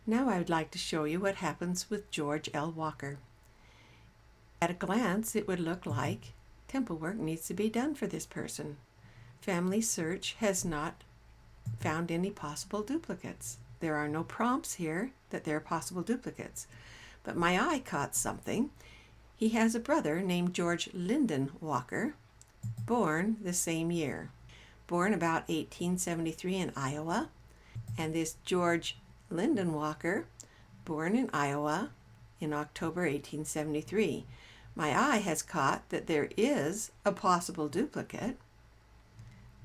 Now I would like to show you what happens with George L. Walker. At a glance, it would look like temple work needs to be done for this person. Family Search has not found any possible duplicates. There are no prompts here that there are possible duplicates. But my eye caught something. He has a brother named George Lyndon Walker, born the same year. Born about 1873 in Iowa. And this George Lyndon Walker, born in Iowa in October 1873. My eye has caught that there is a possible duplicate.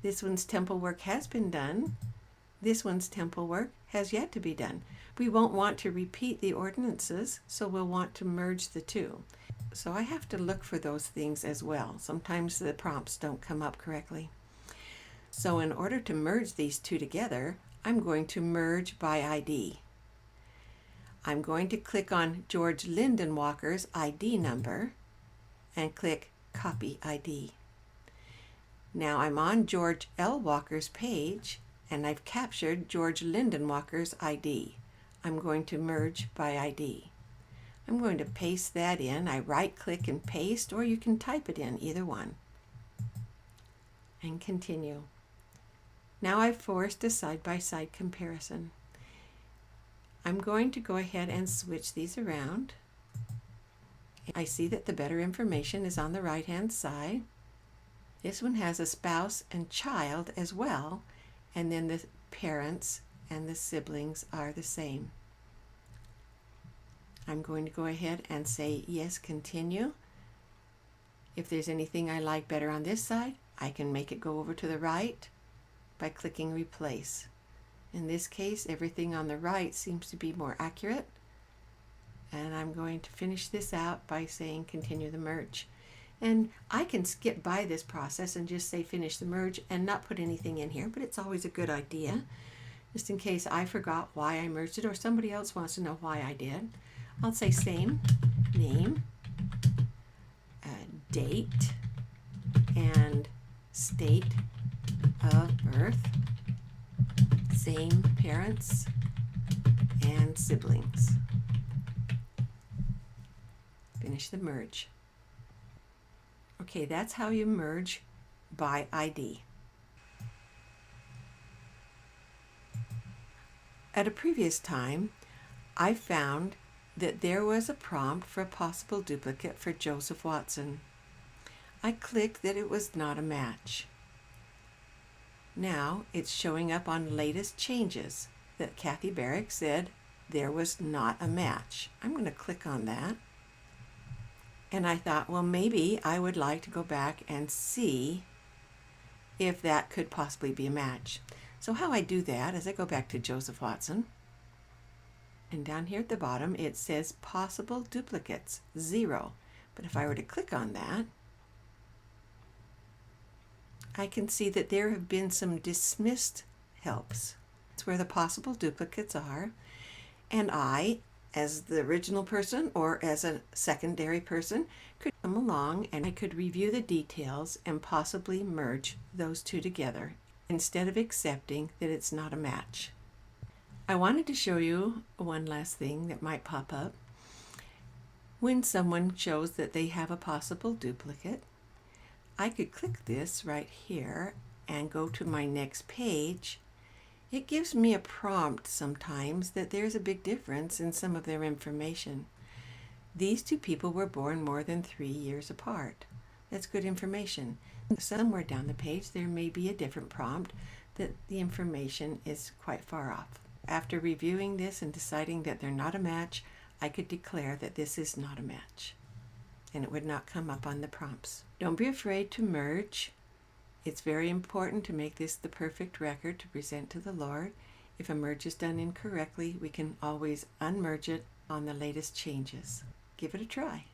This one's temple work has been done. This one's temple work has yet to be done. We won't want to repeat the ordinances, so we'll want to merge the two. So I have to look for those things as well. Sometimes the prompts don't come up correctly. So in order to merge these two together, I'm going to merge by ID. I'm going to click on George Lyndon Walker's ID number and click Copy ID. Now I'm on George L. Walker's page and I've captured George Lyndon Walker's ID. I'm going to merge by ID. I'm going to paste that in. I right-click and paste, or you can type it in, either one. And continue. Now I've forced a side-by-side comparison. I'm going to go ahead and switch these around. I see that the better information is on the right-hand side. This one has a spouse and child as well, and then the parents and the siblings are the same. I'm going to go ahead and say yes, continue. If there's anything I like better on this side, I can make it go over to the right by clicking replace. In this case, everything on the right seems to be more accurate, and I'm going to finish this out by saying continue the merge. And I can skip by this process and just say finish the merge and not put anything in here, but it's always a good idea, just in case I forgot why I merged it or somebody else wants to know why I did. I'll say same name, date, and state of birth, same parents and siblings. Finish the merge. Okay, that's how you merge by ID. At a previous time, I found that there was a prompt for a possible duplicate for Joseph Watson. I clicked that it was not a match. Now it's showing up on latest changes that Kathy Barrick said there was not a match. I'm going to click on that. And I thought, well, maybe I would like to go back and see if that could possibly be a match. So how I do that is I go back to Joseph Watson. And down here at the bottom, it says possible duplicates, 0. But if I were to click on that, I can see that there have been some dismissed helps. It's where the possible duplicates are. And I, as the original person or as a secondary person, could come along and I could review the details and possibly merge those two together instead of accepting that it's not a match. I wanted to show you one last thing that might pop up. When someone shows that they have a possible duplicate, I could click this right here and go to my next page. It gives me a prompt sometimes that there's a big difference in some of their information. These two people were born more than 3 years apart. That's good information. Somewhere down the page there may be a different prompt that the information is quite far off. After reviewing this and deciding that they're not a match, I could declare that this is not a match, and it would not come up on the prompts. Don't be afraid to merge. It's very important to make this the perfect record to present to the Lord. If a merge is done incorrectly, we can always unmerge it on the latest changes. Give it a try.